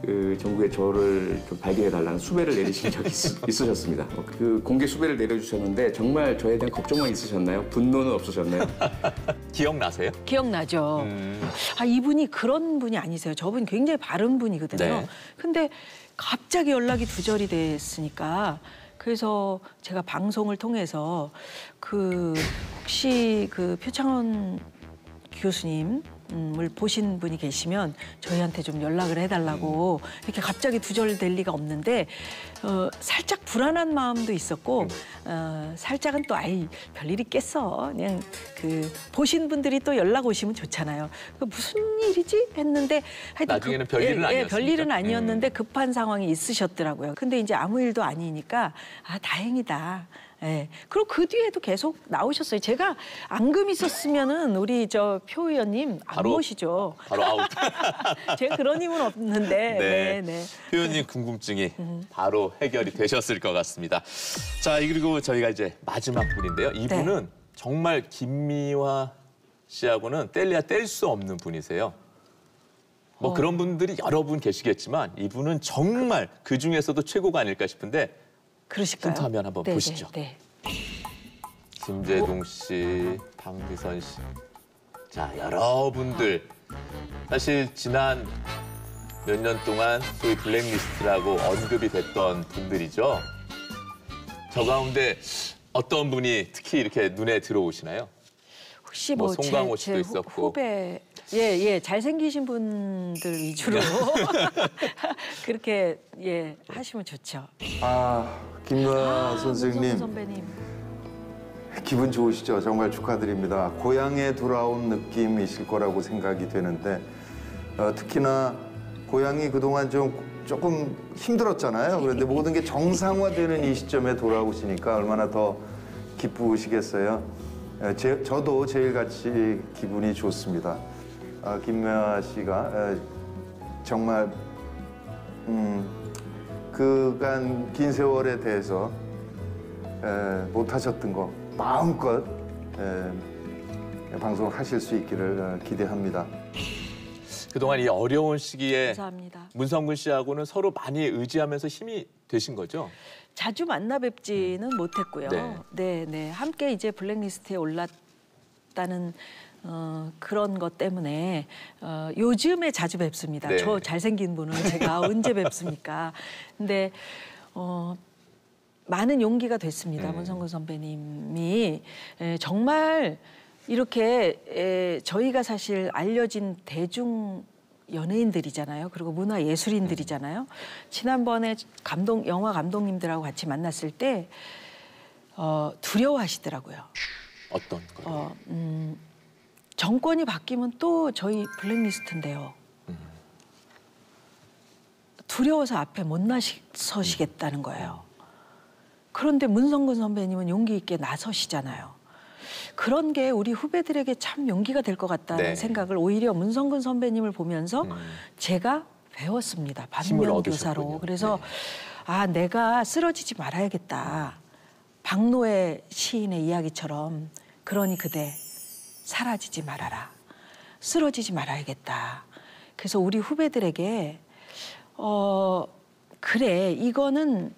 Speaker 7: 그 전국에 저를 좀 발견해달라는 수배를 내리신 적이 있으셨습니다. 그 공개 수배를 내려주셨는데 정말 저에 대한 걱정만 있으셨나요? 분노는 없으셨나요?
Speaker 2: 기억나세요?
Speaker 3: 기억나죠. 아, 이분이 그런 분이 아니세요. 저분 굉장히 바른 분이거든요.
Speaker 2: 네.
Speaker 3: 근데 갑자기 연락이 두절이 됐으니까 그래서 제가 방송을 통해서 그 혹시 그 표창원 교수님을 보신 분이 계시면 저희한테 좀 연락을 해달라고 이렇게 갑자기 두절될 리가 없는데 살짝 불안한 마음도 있었고 살짝은 또 아이 별일 있겠어 그냥 그 보신 분들이 또 연락 오시면 좋잖아요. 무슨 일이지 했는데 하여튼
Speaker 2: 나중에는 별일은 아니었습니까?
Speaker 3: 별일은 아니었는데 급한 상황이 있으셨더라고요. 근데 이제 아무 일도 아니니까 아 다행이다. 예. 그리고 그 뒤에도 계속 나오셨어요. 제가 앙금 있었으면은 우리 저 표 의원님 안 모시죠.
Speaker 2: 바로 아웃.
Speaker 3: 제가 그런 힘은 없는데. 네.
Speaker 2: 표 의원님 궁금증이 바로 해결이 되셨을 것 같습니다. 자, 그리고 저희가 이제 마지막 분인데요. 이분은 정말 김미화 씨하고는 뗄래야 뗄 수 없는 분이세요. 뭐 그런 분들이 여러 분 계시겠지만 이분은 정말 그 중에서도 최고가 아닐까 싶은데
Speaker 3: 그러실까요?
Speaker 2: 힌트 화면 한번 보시죠.
Speaker 3: 네.
Speaker 2: 김재동 씨, 박미선 씨. 자, 여러분들. 사실 지난 몇 년 동안 소위 블랙리스트라고 언급이 됐던 분들이죠. 저 가운데 어떤 분이 특히 이렇게 눈에 들어오시나요?
Speaker 3: 혹시
Speaker 2: 뭐
Speaker 3: 뭐
Speaker 2: 송강호
Speaker 3: 제
Speaker 2: 씨도 있었고.
Speaker 3: 후배 잘생기신 분들 위주로 그렇게 하시면 좋죠.
Speaker 8: 김미화
Speaker 3: 문성근
Speaker 8: 선생님
Speaker 3: 선배님.
Speaker 8: 기분 좋으시죠? 정말 축하드립니다. 고향에 돌아온 느낌이실 거라고 생각이 되는데 특히나 고향이 그동안 조금 힘들었잖아요. 그런데 모든 게 정상화되는 이 시점에 돌아오시니까 얼마나 더 기쁘시겠어요. 저도 제일같이 기분이 좋습니다. 김미화 씨가 정말 그간 긴 세월에 대해서 못하셨던 거 마음껏 방송을 하실 수 있기를 기대합니다.
Speaker 2: 그동안 이 어려운 시기에
Speaker 3: 감사합니다.
Speaker 2: 문성근 씨하고는 서로 많이 의지하면서 힘이 되신 거죠?
Speaker 3: 자주 만나 뵙지는 못했고요. 네. 함께 이제 블랙리스트에 올랐다는 그런 것 때문에 요즘에 자주 뵙습니다.
Speaker 2: 네.
Speaker 3: 저 잘생긴 분은 제가 언제 뵙습니까? 근데 많은 용기가 됐습니다. 문성근 선배님이 정말 이렇게 저희가 사실 알려진 대중 연예인들이잖아요. 그리고 문화 예술인들이잖아요. 지난번에 영화 감독님들하고 같이 만났을 때 두려워하시더라고요.
Speaker 2: 어떤 거요?
Speaker 3: 정권이 바뀌면 또 저희 블랙리스트인데요. 두려워서 앞에 못 나서시겠다는 거예요. 그런데 문성근 선배님은 용기 있게 나서시잖아요. 그런 게 우리 후배들에게 참 용기가 될 것 같다는
Speaker 2: 네.
Speaker 3: 생각을 오히려 문성근 선배님을 보면서 제가 배웠습니다.
Speaker 2: 힘을
Speaker 3: 반면교사로.
Speaker 2: 얻으셨군요.
Speaker 3: 그래서
Speaker 2: 네.
Speaker 3: 아, 내가 쓰러지지 말아야겠다. 박노해 시인의 이야기처럼 그러니 그대 사라지지 말아라. 쓰러지지 말아야겠다. 그래서 우리 후배들에게 그래, 이거는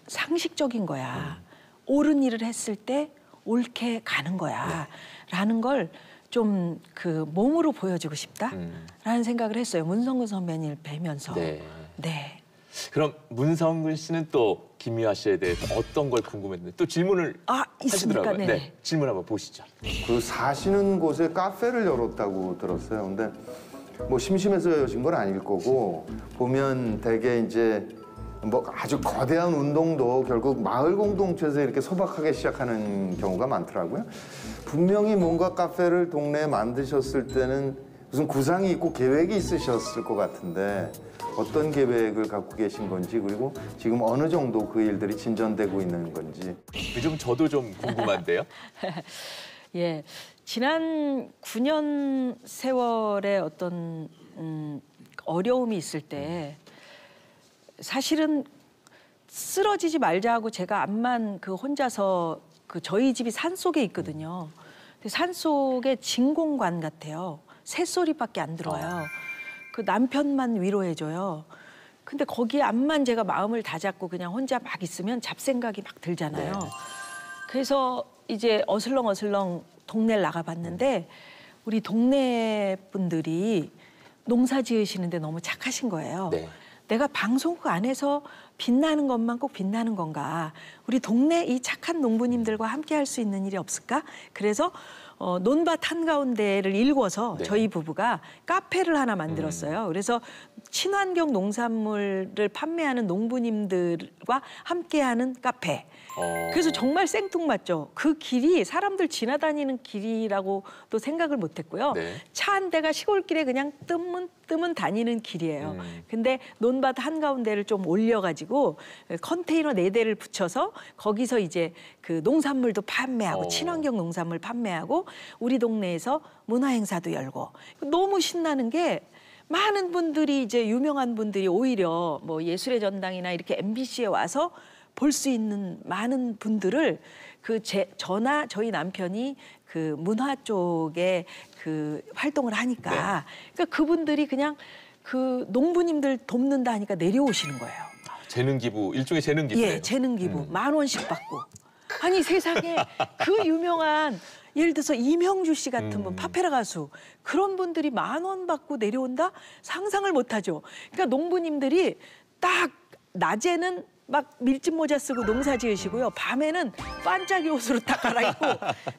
Speaker 3: 상식적인 거야. 옳은 일을 했을 때 옳게 가는 거야. 라는 걸 좀 그 몸으로 보여주고 싶다라는 생각을 했어요. 문성근 선배님을 뵈면서.
Speaker 2: 네.
Speaker 3: 네.
Speaker 2: 그럼 문성근 씨는 또 김미화 씨에 대해서 어떤 걸 궁금했는데 또 질문을
Speaker 3: 있습니까?
Speaker 2: 하시더라고요.
Speaker 3: 네네.
Speaker 2: 네, 질문 한번 보시죠.
Speaker 8: 그 사시는 곳에 카페를 열었다고 들었어요. 근데 뭐 심심해서 여신 건 아닐 거고 보면 되게 이제 뭐 아주 거대한 운동도 결국 마을 공동체에서 이렇게 소박하게 시작하는 경우가 많더라고요. 분명히 뭔가 카페를 동네에 만드셨을 때는 무슨 구상이 있고 계획이 있으셨을 것 같은데 어떤 계획을 갖고 계신 건지 그리고 지금 어느 정도 그 일들이 진전되고 있는 건지.
Speaker 2: 요즘 저도 좀 궁금한데요.
Speaker 3: 예, 지난 9년 세월에 어떤 어려움이 있을 때 사실은 쓰러지지 말자 하고 제가 암만 그 혼자서 그 저희 집이 산 속에 있거든요. 근데 산 속에 진공관 같아요. 새소리밖에 안 들어와요. 그 남편만 위로해줘요. 근데 거기에 암만 제가 마음을 다잡고 그냥 혼자 막 있으면 잡생각이 막 들잖아요. 그래서 이제 어슬렁어슬렁 동네를 나가봤는데 우리 동네 분들이 농사 지으시는데 너무 착하신 거예요.
Speaker 2: 네.
Speaker 3: 내가 방송국 안에서 빛나는 것만 꼭 빛나는 건가? 우리 동네 이 착한 농부님들과 함께 할 수 있는 일이 없을까? 그래서 논밭 한가운데를 일궈서
Speaker 2: 네.
Speaker 3: 저희 부부가 카페를 하나 만들었어요. 그래서 친환경 농산물을 판매하는 농부님들과 함께하는 카페. 그래서 정말 생뚱맞죠. 그 길이 사람들 지나다니는 길이라고도 생각을 못했고요.
Speaker 2: 네.
Speaker 3: 차 한 대가 시골길에 그냥 뜨문 다니는 길이에요. 근데 논밭 한가운데를 좀 올려가지고 컨테이너 4대를 붙여서 거기서 이제 그 농산물도 판매하고 친환경 농산물 판매하고 우리 동네에서 문화행사도 열고 너무 신나는 게 많은 분들이 이제 유명한 분들이 오히려 뭐 예술의 전당이나 이렇게 MBC에 와서 볼 수 있는 많은 분들을 저나 저희 남편이 그 문화 쪽에 그 활동을 하니까 그러니까 그분들이 그냥 그 농부님들 돕는다 하니까 내려오시는 거예요.
Speaker 2: 재능 기부, 일종의 재능 기부예요.
Speaker 3: 예, 재능 기부 10,000원씩 받고. 아니 세상에 그 유명한 예를 들어서 이명주 씨 같은 분, 파페라 가수 그런 분들이 10,000원 받고 내려온다? 상상을 못하죠. 그러니까 농부님들이 딱 낮에는 막 밀짚 모자 쓰고 농사 지으시고요. 밤에는 반짝이 옷으로 딱 갈아입고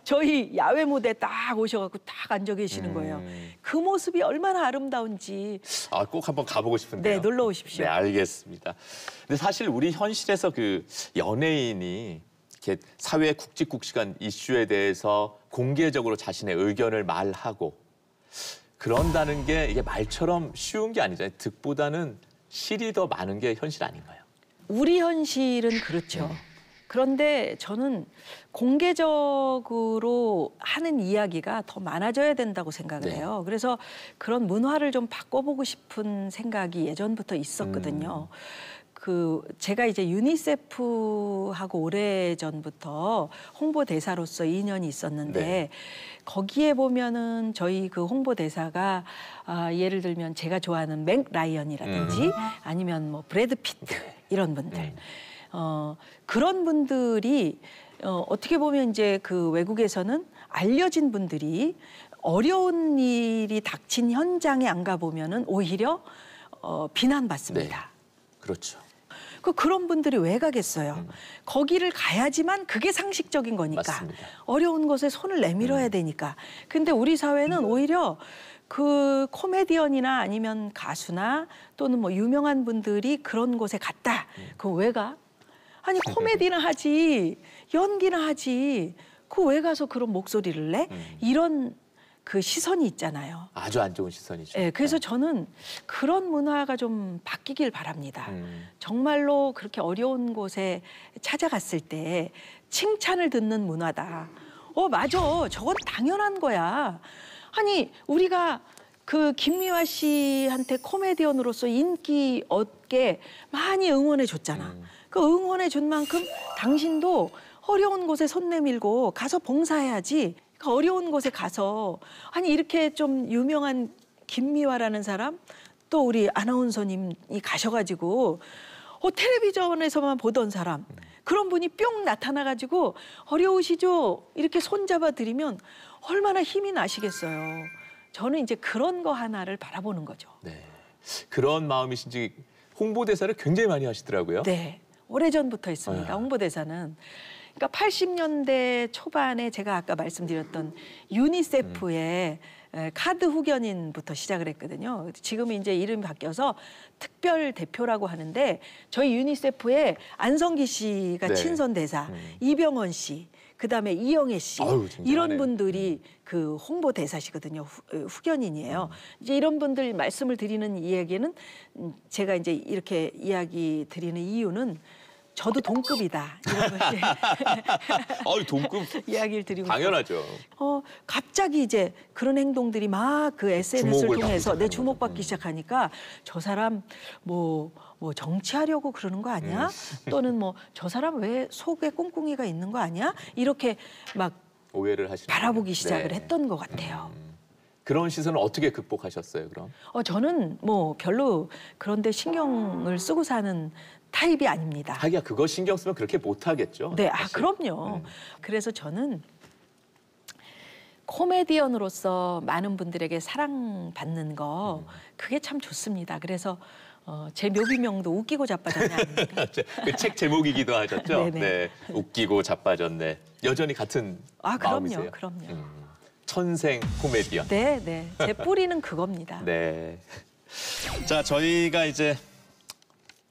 Speaker 3: 저희 야외 무대에 딱 오셔갖고 딱 앉아 계시는 거예요. 그 모습이 얼마나 아름다운지.
Speaker 2: 꼭 한번 가보고 싶은데요.
Speaker 3: 네, 놀러 오십시오.
Speaker 2: 네, 알겠습니다. 근데 사실 우리 현실에서 그 연예인이 이렇게 사회 굵직굵직한 이슈에 대해서 공개적으로 자신의 의견을 말하고 그런다는 게 이게 말처럼 쉬운 게 아니잖아요. 득보다는 실이 더 많은 게 현실 아닌가요?
Speaker 3: 우리 현실은 그렇죠. 그런데 저는 공개적으로 하는 이야기가 더 많아져야 된다고 생각을 해요. 그래서 그런 문화를 좀 바꿔보고 싶은 생각이 예전부터 있었거든요. 제가 이제 유니세프하고 오래전부터 홍보대사로서 인연이 있었는데 거기에 보면은 저희 그 홍보대사가 예를 들면 제가 좋아하는 맥 라이언이라든지 아니면 뭐 브래드 피트 이런 분들 그런 분들이 어떻게 보면 이제 그 외국에서는 알려진 분들이 어려운 일이 닥친 현장에 안 가보면은 오히려 비난받습니다.
Speaker 2: 네. 그렇죠.
Speaker 3: 그런 분들이 왜 가겠어요? 거기를 가야지만 그게 상식적인 거니까.
Speaker 2: 맞습니다.
Speaker 3: 어려운 곳에 손을 내밀어야 되니까. 근데 우리 사회는 오히려 그 코미디언이나 아니면 가수나 또는 뭐 유명한 분들이 그런 곳에 갔다. 그거 왜 가? 아니 코미디나 하지, 연기나 하지. 그 왜 가서 그런 목소리를 내? 이런 그 시선이 있잖아요.
Speaker 2: 아주 안 좋은 시선이죠.
Speaker 3: 네, 그래서 저는 그런 문화가 좀 바뀌길 바랍니다. 정말로 그렇게 어려운 곳에 찾아갔을 때 칭찬을 듣는 문화다. 맞아. 저건 당연한 거야. 아니, 우리가 그 김미화 씨한테 코미디언으로서 인기 얻게 많이 응원해 줬잖아. 그 응원해 준 만큼 당신도 어려운 곳에 손 내밀고 가서 봉사해야지. 어려운 곳에 가서 아니 이렇게 좀 유명한 김미화라는 사람 또 우리 아나운서님이 가셔가지고 텔레비전에서만 보던 사람 그런 분이 뿅 나타나가지고 어려우시죠? 이렇게 손잡아 드리면 얼마나 힘이 나시겠어요. 저는 이제 그런 거 하나를 바라보는 거죠.
Speaker 2: 네, 그런 마음이신지 홍보대사를 굉장히 많이 하시더라고요.
Speaker 3: 네, 오래전부터 있습니다. 홍보대사는. 그러니까 80년대 초반에 제가 아까 말씀드렸던 유니세프의 카드 후견인부터 시작을 했거든요. 지금은 이제 이름이 바뀌어서 특별 대표라고 하는데 저희 유니세프에 안성기 씨가
Speaker 2: 네.
Speaker 3: 친선 대사, 이병헌 씨, 그다음에 이영애 씨
Speaker 2: 아유, 진짜
Speaker 3: 이런
Speaker 2: 하네.
Speaker 3: 분들이 그 홍보 대사시거든요. 후견인이에요. 이제 이런 분들 말씀을 드리는 이야기는 제가 이제 이렇게 이야기 드리는 이유는 저도 동급이다 이런 것이
Speaker 2: 동급
Speaker 3: 이야기를 드리고
Speaker 2: 당연하죠.
Speaker 3: 갑자기 이제 그런 행동들이 막 그 SNS를
Speaker 2: 주목을
Speaker 3: 통해서
Speaker 2: 받기
Speaker 3: 주목받기 시작하니까 저 사람 뭐 정치하려고 그러는 거 아니야? 또는 뭐 저 사람 왜 속에 꿍꿍이가 있는 거 아니야? 이렇게 막
Speaker 2: 오해를 하시는
Speaker 3: 바라보기 시작을
Speaker 2: 네.
Speaker 3: 했던 것 같아요.
Speaker 2: 그런 시선을 어떻게 극복하셨어요, 그럼?
Speaker 3: 저는 뭐 별로 그런데 신경을 쓰고 사는 타입이 아닙니다.
Speaker 2: 하기야 그거 신경 쓰면 그렇게 못 하겠죠.
Speaker 3: 네,
Speaker 2: 사실.
Speaker 3: 그럼요. 그래서 저는 코미디언으로서 많은 분들에게 사랑받는 거 그게 참 좋습니다. 그래서 제 묘비명도 웃기고 자빠졌네 아닙니까?
Speaker 2: 그 책 제목이기도 하셨죠.
Speaker 3: 네네.
Speaker 2: 네, 웃기고 자빠졌네. 여전히 같은 마음이세요?
Speaker 3: 그럼요.
Speaker 2: 천생 코미디언.
Speaker 3: 네, 네. 제 뿌리는 그겁니다.
Speaker 2: 네. 자, 저희가 이제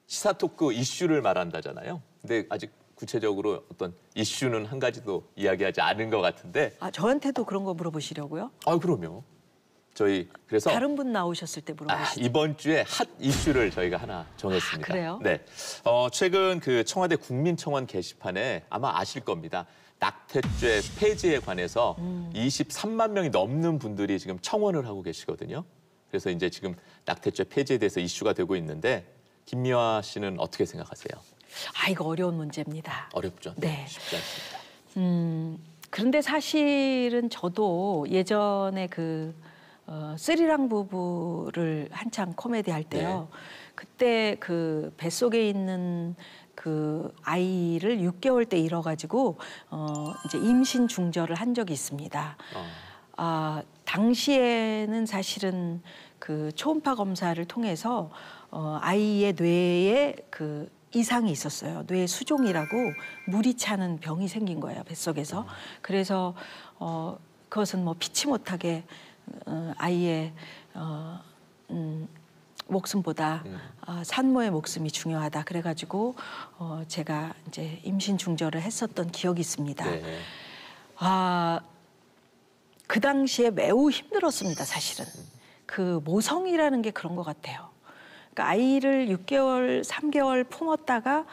Speaker 2: 시사 토크 이슈를 말한다잖아요. 근데 아직 구체적으로 어떤 이슈는 한 가지도 이야기하지 않은 것 같은데.
Speaker 3: 저한테도 그런 거 물어보시려고요?
Speaker 2: 그럼요. 저희 그래서
Speaker 3: 다른 분 나오셨을 때 물어보시죠.
Speaker 2: 이번 주에 핫 이슈를 저희가 하나 정했습니다.
Speaker 3: 그래요?
Speaker 2: 네. 최근 그 청와대 국민청원 게시판에 아마 아실 겁니다. 낙태죄 폐지에 관해서 23만 명이 넘는 분들이 지금 청원을 하고 계시거든요. 그래서 이제 지금 낙태죄 폐지에 대해서 이슈가 되고 있는데 김미화 씨는 어떻게 생각하세요?
Speaker 3: 이거 어려운 문제입니다.
Speaker 2: 어렵죠.
Speaker 3: 네.
Speaker 2: 쉽지 않습니다.
Speaker 3: 그런데 사실은 저도 예전에 그 쓰리랑 부부를 한창 코미디 할 때요.
Speaker 2: 네.
Speaker 3: 그때 그 뱃속에 있는 그 아이를 6개월 때 잃어가지고 이제 임신 중절을 한 적이 있습니다. 당시에는 사실은 그 초음파 검사를 통해서 아이의 뇌에 그 이상이 있었어요. 뇌 수종이라고 물이 차는 병이 생긴 거예요, 뱃속에서. 그래서 그것은 뭐 피치 못하게 아이의 목숨보다 산모의 목숨이 중요하다. 그래가지고 제가 이제 임신 중절을 했었던 기억이 있습니다.
Speaker 2: 네.
Speaker 3: 그 당시에 매우 힘들었습니다, 사실은. 그 모성이라는 게 그런 것 같아요. 그러니까 아이를 6개월, 3개월 품었다가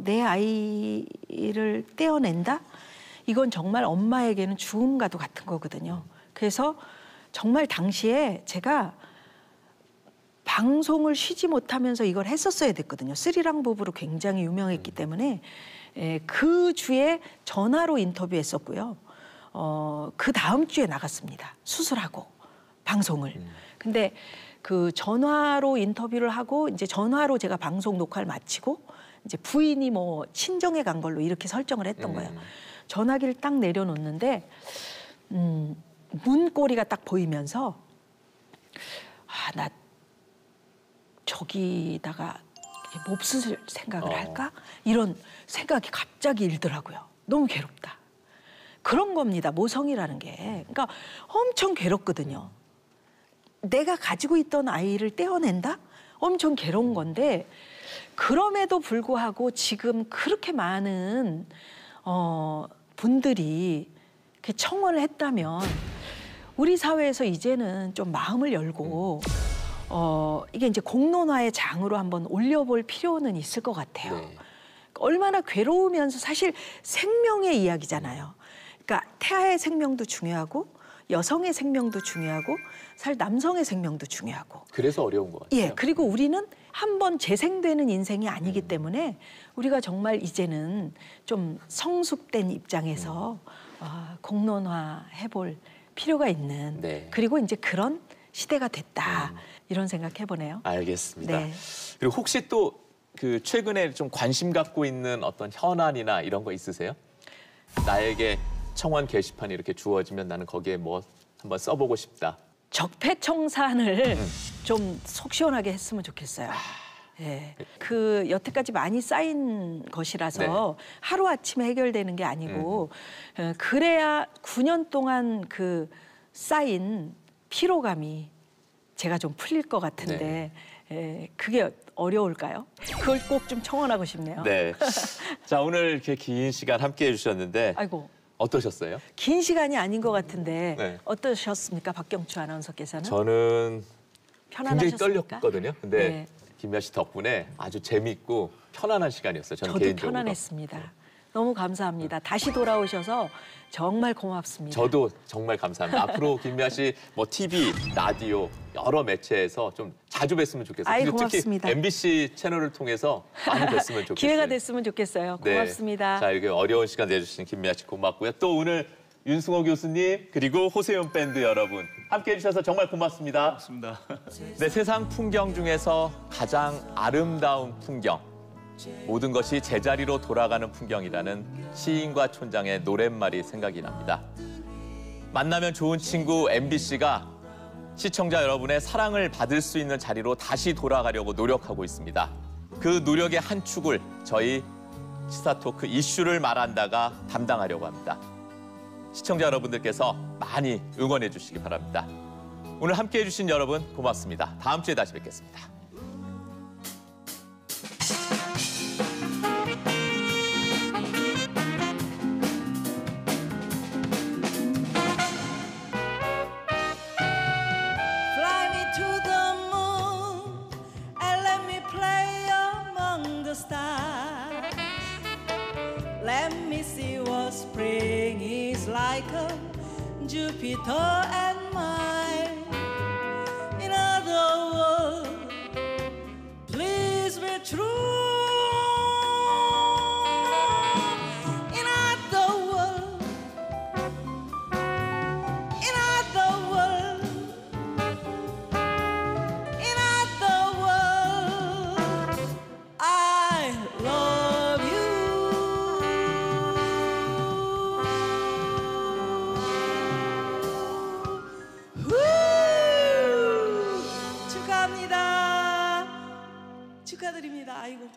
Speaker 3: 내 아이를 떼어낸다? 이건 정말 엄마에게는 죽음과도 같은 거거든요. 그래서 정말 당시에 제가 방송을 쉬지 못하면서 이걸 했었어야 됐거든요. 쓰리랑 부부로 굉장히 유명했기 때문에 그 주에 전화로 인터뷰했었고요. 그 다음 주에 나갔습니다. 수술하고 방송을. 근데 그 전화로 인터뷰를 하고 이제 전화로 제가 방송 녹화를 마치고 이제 부인이 뭐 친정에 간 걸로 이렇게 설정을 했던 거예요. 전화기를 딱 내려놓는데 문고리가 딱 보이면서 나 저기다가 몹쓸 생각을 할까? 이런 생각이 갑자기 일더라고요. 너무 괴롭다. 그런 겁니다. 모성이라는 게. 그러니까 엄청 괴롭거든요. 내가 가지고 있던 아이를 떼어낸다? 엄청 괴로운 건데 그럼에도 불구하고 지금 그렇게 많은 분들이 이렇게 청원을 했다면 우리 사회에서 이제는 좀 마음을 열고 이게 이제 공론화의 장으로 한번 올려볼 필요는 있을 것 같아요.
Speaker 2: 네.
Speaker 3: 얼마나 괴로우면서 사실 생명의 이야기잖아요. 그러니까 태아의 생명도 중요하고 여성의 생명도 중요하고 사실 남성의 생명도 중요하고.
Speaker 2: 그래서 어려운 것 같아요.
Speaker 3: 예, 그리고 우리는 한 번 재생되는 인생이 아니기 때문에 우리가 정말 이제는 좀 성숙된 입장에서 공론화 해볼 필요가 있는
Speaker 2: 네.
Speaker 3: 그리고 이제 그런 시대가 됐다 이런 생각해보네요.
Speaker 2: 알겠습니다.
Speaker 3: 네.
Speaker 2: 그리고 혹시 또 그 최근에 좀 관심 갖고 있는 어떤 현안이나 이런 거 있으세요? 나에게 청원 게시판이 이렇게 주어지면 나는 거기에 뭐 한번 써보고 싶다.
Speaker 3: 적폐청산을 좀 속 시원하게 했으면 좋겠어요. 예. 그 여태까지 많이 쌓인 것이라서 하루아침에 해결되는 게 아니고 그래야 9년 동안 그 쌓인 피로감이 제가 좀 풀릴 것 같은데 예, 그게 어려울까요? 그걸 꼭 좀 청원하고 싶네요.
Speaker 2: 네. 자, 오늘 이렇게 긴 시간 함께 해주셨는데
Speaker 3: 아이고.
Speaker 2: 어떠셨어요?
Speaker 3: 긴 시간이 아닌 것 같은데
Speaker 2: 네.
Speaker 3: 어떠셨습니까, 박경추 아나운서께서는?
Speaker 2: 저는 굉장히
Speaker 3: 편안하셨습니까?
Speaker 2: 떨렸거든요. 근데
Speaker 3: 네.
Speaker 2: 김미아 씨 덕분에 아주 재밌고 편안한 시간이었어요. 저는
Speaker 3: 저도
Speaker 2: 개인적으로.
Speaker 3: 편안했습니다. 너무 감사합니다. 다시 돌아오셔서 정말 고맙습니다.
Speaker 2: 저도 정말 감사합니다. 앞으로 김미아 씨 뭐 TV, 라디오 여러 매체에서 좀 자주 뵀으면 좋겠어요.
Speaker 3: 아이,
Speaker 2: 그리고
Speaker 3: 고맙습니다.
Speaker 2: 특히 MBC 채널을 통해서 많이 뵀으면 좋겠어요.
Speaker 3: 기회가 됐으면 좋겠어요.
Speaker 2: 네.
Speaker 3: 고맙습니다.
Speaker 2: 자, 이렇게 어려운 시간 내주신 김미아 씨 고맙고요. 또 오늘 윤승호 교수님 그리고 호세윤 밴드 여러분 함께해 주셔서 정말 고맙습니다.
Speaker 1: 맞습니다.
Speaker 2: 네, 세상 풍경 중에서 가장 아름다운 풍경. 모든 것이 제자리로 돌아가는 풍경이라는 시인과 촌장의 노랫말이 생각이 납니다. 만나면 좋은 친구 MBC가 시청자 여러분의 사랑을 받을 수 있는 자리로 다시 돌아가려고 노력하고 있습니다. 그 노력의 한 축을 저희 시사토크 이슈를 말한다가 담당하려고 합니다. 시청자 여러분들께서 많이 응원해 주시기 바랍니다. 오늘 함께해 주신 여러분 고맙습니다. 다음 주에 다시 뵙겠습니다.
Speaker 6: Fly me to the moon and let me play among the stars. Let me see what spring is like on Jupiter and Mars. In other words, please be true. In other words, in other words, in other words, I love you. 축하합니다. 축하드립니다. 아이고.